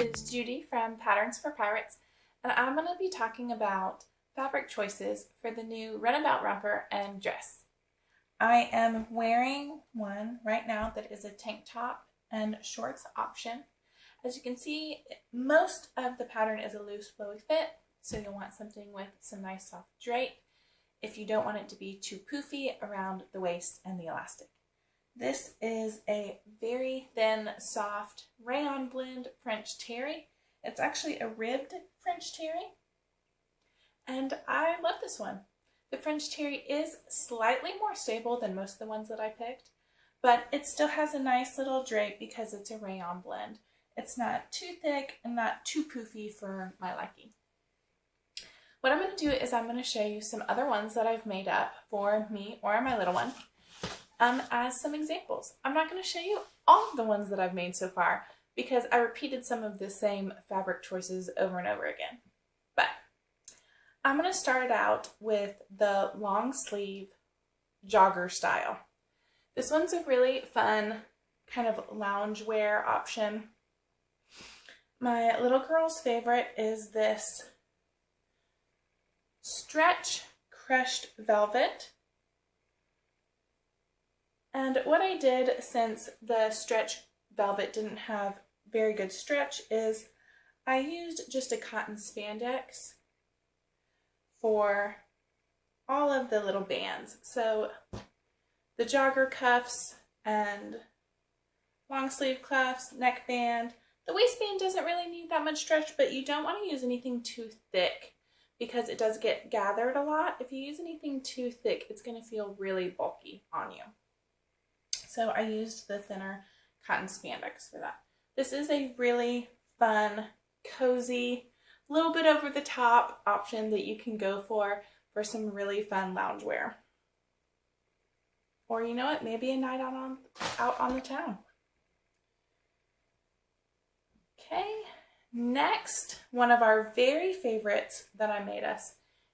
is Judy from Patterns for Pirates, and I'm going to be talking about fabric choices for the new Runabout Romper and Dress. I am wearing one right now that is a tank top and shorts option. As you can see, most of the pattern is a loose flowy fit, so you'll want something with some nice soft drape if you don't want it to be too poofy around the waist and the elastic. This is a very thin, soft rayon blend French terry. It's actually a ribbed French terry, and I love this one. The French terry is slightly more stable than most of the ones that I picked, but it still has a nice little drape because it's a rayon blend. It's not too thick and not too poofy for my liking. What I'm going to do is I'm going to show you some other ones that I've made up for me or my little one as some examples. I'm not going to show you all of the ones that I've made so far because I repeated some of the same fabric choices over and over again. But I'm going to start out with the long sleeve jogger style. This one's a really fun kind of loungewear option. My little girl's favorite is this stretch crushed velvet. And what I did, since the stretch velvet didn't have very good stretch, is I used just a cotton spandex for all of the little bands. So the jogger cuffs and long sleeve cuffs, neckband. The waistband doesn't really need that much stretch, but you don't want to use anything too thick because it does get gathered a lot. If you use anything too thick, it's going to feel really bulky on you. So I used the thinner cotton spandex for that. This is a really fun, cozy, little bit over the top option that you can go for some really fun loungewear. Or you know what, maybe a night out on the town. Okay, next, one of our very favorites that I made us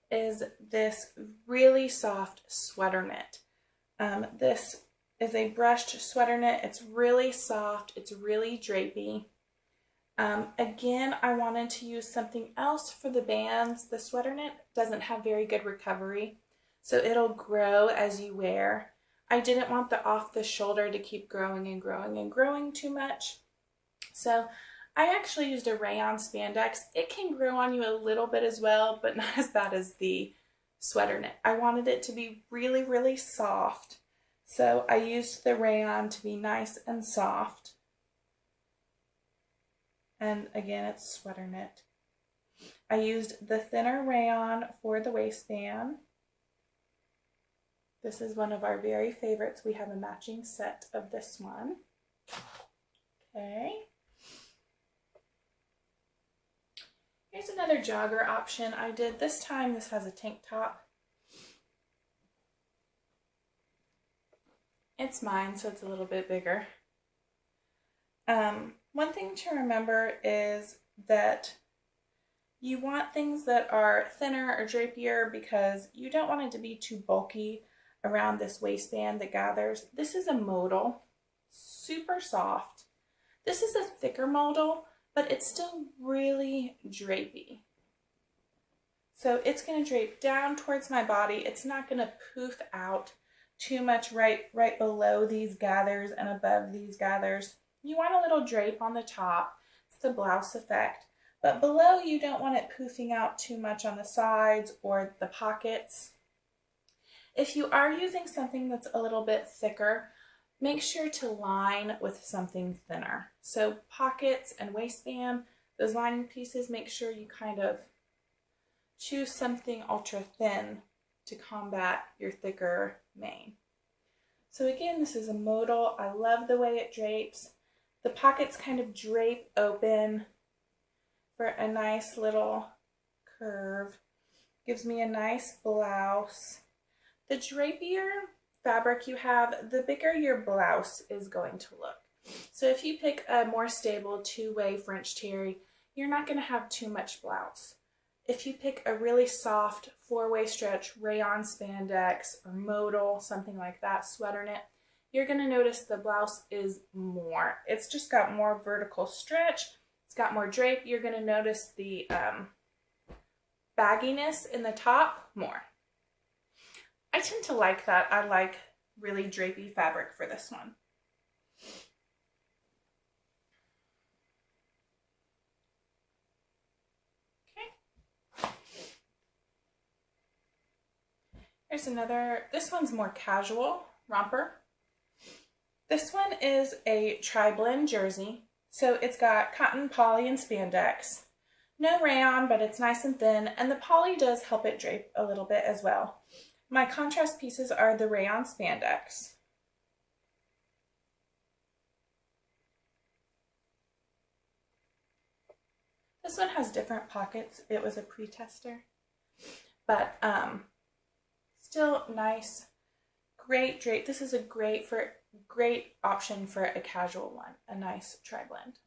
is this really soft sweater knit. This is a brushed sweater knit. It's really soft, it's really drapey. Again, I wanted to use something else for the bands. The sweater knit doesn't have very good recovery, so it'll grow as you wear. I didn't want the off the shoulder to keep growing and growing and growing too much. So I actually used a rayon spandex. It can grow on you a little bit as well, but not as bad as the sweater knit. I wanted it to be really, really soft. So I used the rayon to be nice and soft. And again, it's sweater knit. I used the thinner rayon for the waistband. This is one of our very favorites. We have a matching set of this one. Okay. Here's another jogger option I did. This time this has a tank top. It's mine, so it's a little bit bigger. One thing to remember is that you want things that are thinner or drapier because you don't want it to be too bulky around this waistband that gathers. This is a modal, super soft. This is a thicker modal, but it's still really drapey. So it's going to drape down towards my body. It's not going to poof out too much right below these gathers and above these gathers. You want a little drape on the top. It's the blouse effect. But below, you don't want it poofing out too much on the sides or the pockets. If you are using something that's a little bit thicker, make sure to line with something thinner. So pockets and waistband, those lining pieces, make sure you kind of choose something ultra thin to combat your thicker mane. So again, this is a modal. I love the way it drapes. The pockets kind of drape open for a nice little curve. Gives me a nice blouse. The drapier fabric you have, the bigger your blouse is going to look. So if you pick a more stable two-way French terry, you're not going to have too much blouse. If you pick a really soft four-way stretch rayon spandex or modal, something like that, sweater knit, you're going to notice the blouse is more. It's just got more vertical stretch. It's got more drape. You're going to notice the bagginess in the top more. I tend to like that. I like really drapey fabric for this one. Okay. Here's another, this one's more casual romper. This one is a tri-blend jersey. So it's got cotton, poly, and spandex. No rayon, but it's nice and thin, and the poly does help it drape a little bit as well. My contrast pieces are the rayon spandex. This one has different pockets. It was a pre-tester, but still nice, great drape. This is a great option for a casual one, a nice tri-blend.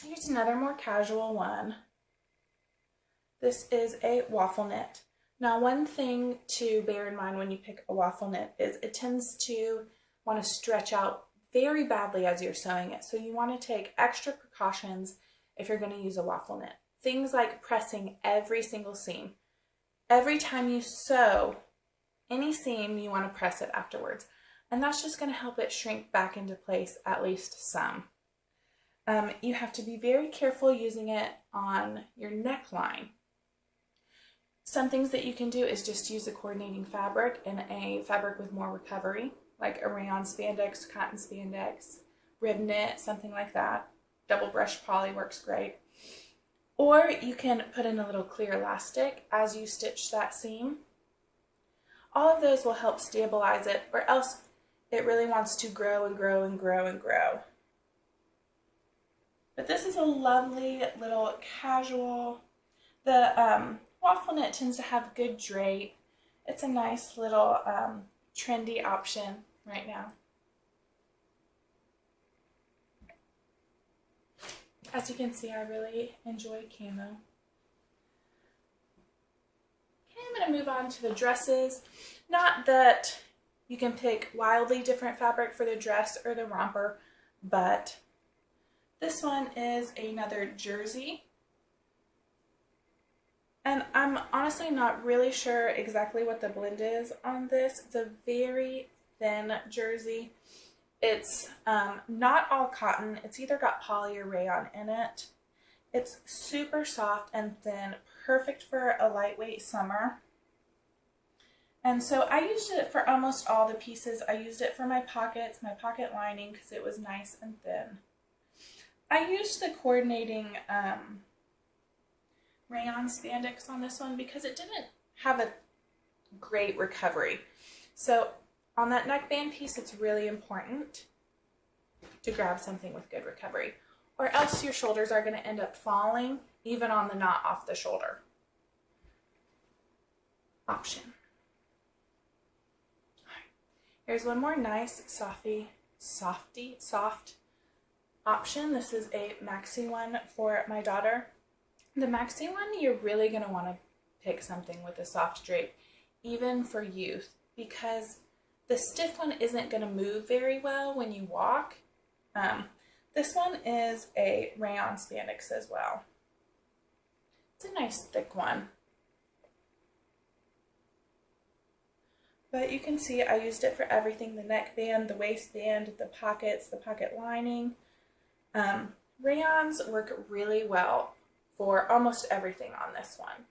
Here's another more casual one. This is a waffle knit. Now, one thing to bear in mind when you pick a waffle knit is it tends to want to stretch out very badly as you're sewing it. So you want to take extra precautions if you're going to use a waffle knit. Things like pressing every single seam. Every time you sew any seam, you want to press it afterwards. And that's just going to help it shrink back into place, at least some. You have to be very careful using it on your neckline. Some things that you can do is just use a coordinating fabric and a fabric with more recovery, like a rayon spandex, cotton spandex, rib knit, something like that. Double brush poly works great. Or you can put in a little clear elastic as you stitch that seam. All of those will help stabilize it, or else it really wants to grow and grow and grow and grow. But this is a lovely little casual. The waffle knit tends to have good drape. It's a nice little trendy option right now. As you can see, I really enjoy camo. Okay, I'm going to move on to the dresses. Not that you can pick wildly different fabric for the dress or the romper, but this one is another jersey. And I'm honestly not really sure exactly what the blend is on this. It's a very thin jersey. It's not all cotton. It's either got poly or rayon in it. It's super soft and thin, perfect for a lightweight summer. And so I used it for almost all the pieces. I used it for my pockets, my pocket lining, because it was nice and thin. I used the coordinating rayon spandex on this one because it didn't have a great recovery. So on that neckband piece, it's really important to grab something with good recovery, or else your shoulders are going to end up falling even on the knot off the shoulder option. Here's one more nice soft option. This is a maxi one for my daughter. The maxi one, you're really going to want to pick something with a soft drape, even for youth, because the stiff one isn't going to move very well when you walk. This one is a rayon spandex as well. It's a nice thick one. But you can see I used it for everything: the neckband, the waistband, the pockets, the pocket lining. Rayons work really well for almost everything on this one.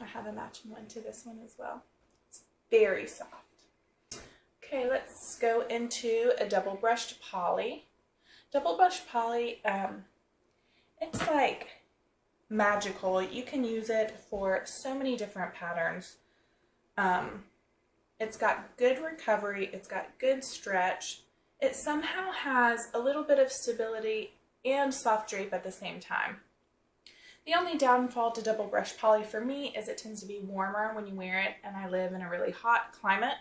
I have a matching one to this one as well. It's very soft. Okay, let's go into a double brushed poly. Double brushed poly, it's like magical. You can use it for so many different patterns. It's got good recovery, it's got good stretch. It somehow has a little bit of stability and soft drape at the same time. The only downfall to double brush poly for me is it tends to be warmer when you wear it, and I live in a really hot climate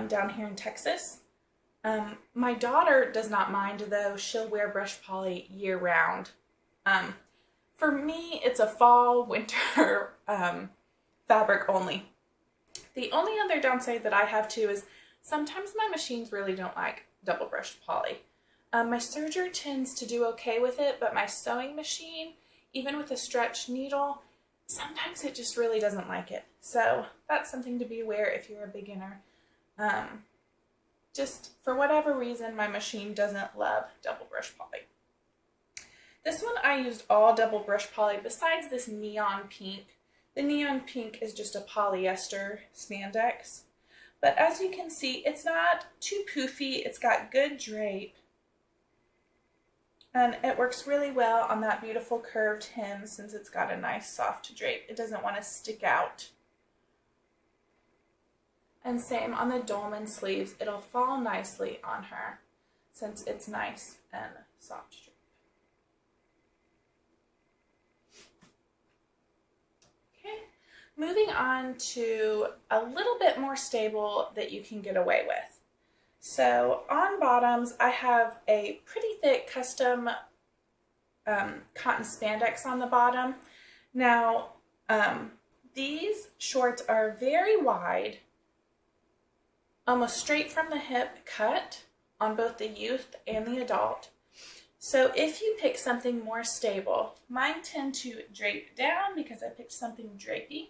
down here in Texas. My daughter does not mind though. She'll wear brush poly year round. For me, it's a fall, winter fabric only. The only other downside that I have too is sometimes my machines really don't like double brushed poly. My serger tends to do okay with it, but my sewing machine, even with a stretch needle, sometimes it just really doesn't like it. So that's something to be aware if you're a beginner. Just for whatever reason, my machine doesn't love double brush poly. This one I used all double brush poly besides this neon pink. The neon pink is just a polyester spandex. But as you can see, it's not too poofy. It's got good drape. And it works really well on that beautiful curved hem since it's got a nice soft drape. It doesn't want to stick out. And same on the dolman sleeves. It'll fall nicely on her since it's nice and soft drape. Okay, moving on to a little bit more stable that you can get away with. So on bottoms, I have a pretty thick custom cotton spandex on the bottom. Now, these shorts are very wide, almost straight from the hip cut on both the youth and the adult. So if you pick something more stable, mine tend to drape down because I picked something drapey.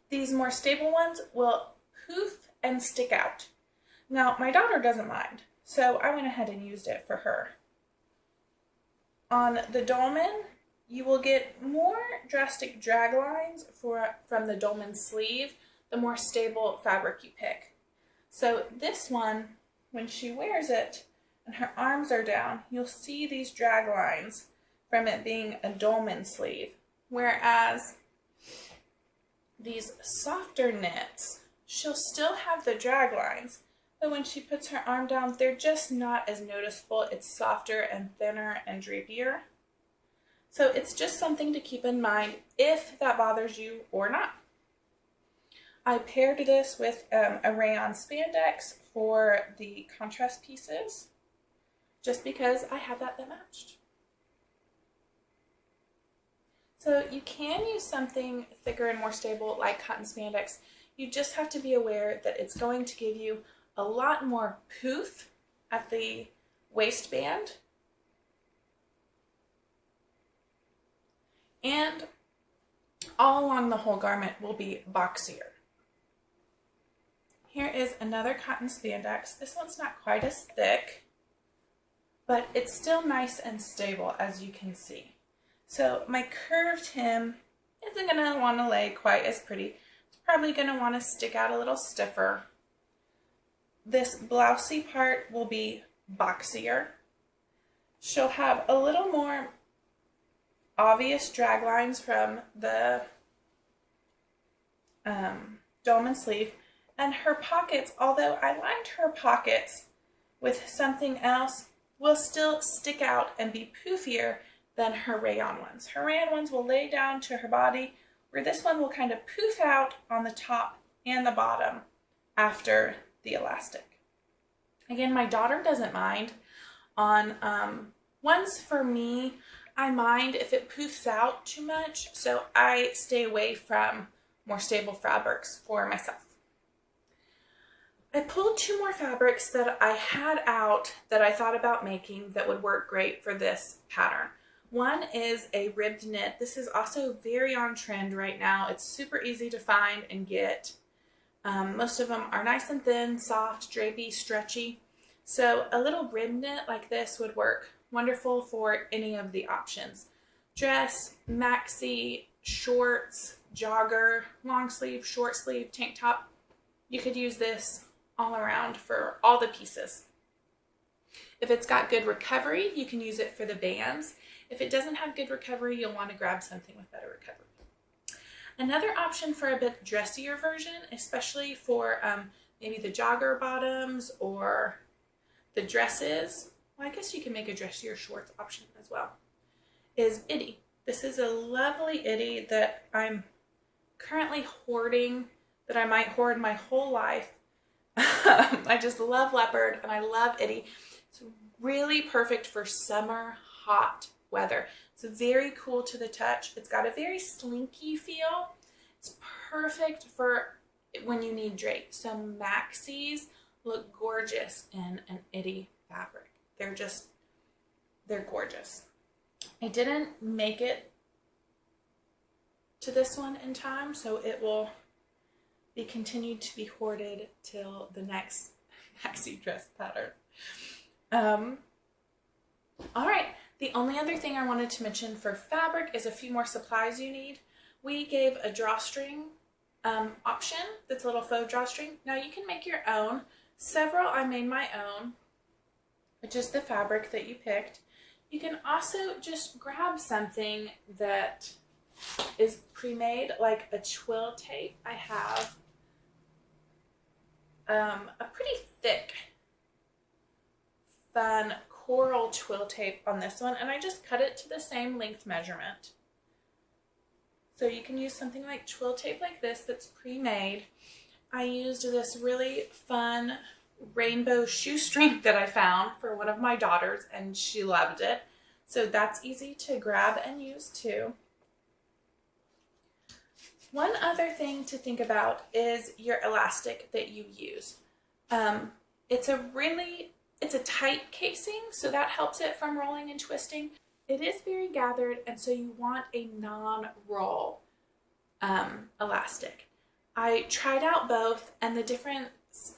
These more stable ones will poof and stick out. Now, my daughter doesn't mind, so I went ahead and used it for her. On the dolman, you will get more drastic drag lines from the dolman sleeve, the more stable fabric you pick. So this one, when she wears it and her arms are down, you'll see these drag lines from it being a dolman sleeve. Whereas these softer knits, she'll still have the drag lines, but when she puts her arm down, they're just not as noticeable. It's softer and thinner and drapier. So it's just something to keep in mind if that bothers you or not. I paired this with a rayon spandex for the contrast pieces, just because I had that matched. So you can use something thicker and more stable like cotton spandex. You just have to be aware that it's going to give you a lot more poof at the waistband, and all along the whole garment will be boxier. Here is another cotton spandex. This one's not quite as thick, but it's still nice and stable, as you can see. So my curved hem isn't going to want to lay quite as pretty. It's probably going to want to stick out a little stiffer. This blousey part will be boxier. She'll have a little more obvious drag lines from the dolman sleeve. And her pockets, although I lined her pockets with something else, will still stick out and be poofier than her rayon ones. Her rayon ones will lay down to her body, where this one will kind of poof out on the top and the bottom after the elastic. Again, my daughter doesn't mind. On ones for me, I mind if it poofs out too much, so I stay away from more stable fabrics for myself. I pulled two more fabrics that I had out that I thought about making that would work great for this pattern. One is a ribbed knit. This is also very on trend right now. It's super easy to find and get. Most of them are nice and thin, soft, drapey, stretchy. So a little ribbed knit like this would work wonderful for any of the options. Dress, maxi, shorts, jogger, long sleeve, short sleeve, tank top. You could use this all around for all the pieces. If it's got good recovery, you can use it for the bands. If it doesn't have good recovery, you'll want to grab something with better recovery. Another option for a bit dressier version, especially for maybe the jogger bottoms or the dresses, well, I guess you can make a dressier shorts option as well, is Itty. This is a lovely Itty that I'm currently hoarding, that I might hoard my whole life. I just love leopard and I love Itty. It's really perfect for summer hot weather. It's very cool to the touch. It's got a very slinky feel. It's perfect for when you need drape. Some maxis look gorgeous in an itty fabric. They're gorgeous. I didn't make it to this one in time, so it will be continued to be hoarded till the next maxi dress pattern. All right, the only other thing I wanted to mention for fabric is a few more supplies you need. We gave a drawstring option, that's a little faux drawstring. Now you can make your own. Several I made my own, which is the fabric that you picked. You can also just grab something that is pre-made, like a twill tape. I have a pretty thick, fun coral twill tape on this one, and I just cut it to the same length measurement. So you can use something like twill tape like this that's pre-made. I used this really fun rainbow shoestring that I found for one of my daughters, and she loved it. So that's easy to grab and use too. One other thing to think about is your elastic that you use. It's a tight casing, so that helps it from rolling and twisting. It is very gathered, and so you want a non-roll elastic. I tried out both, and the difference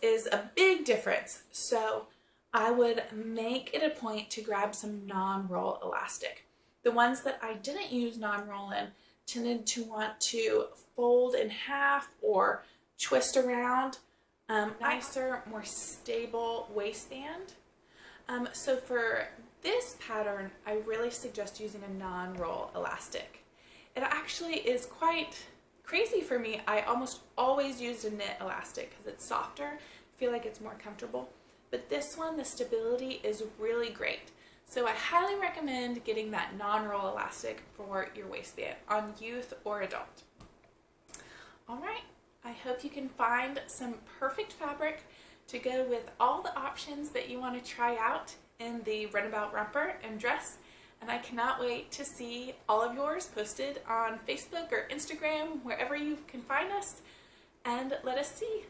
is a big difference. So I would make it a point to grab some non-roll elastic. The ones that I didn't use non-roll in tended to want to fold in half or twist around. Nicer, more stable waistband. So for this pattern, I really suggest using a non-roll elastic. It actually is quite crazy for me. I almost always used a knit elastic because it's softer. I feel like it's more comfortable. But this one, the stability is really great. So I highly recommend getting that non-roll elastic for your waistband on youth or adult. All right, I hope you can find some perfect fabric to go with all the options that you want to try out in the Runabout Romper and dress. And I cannot wait to see all of yours posted on Facebook or Instagram, wherever you can find us, and let us see.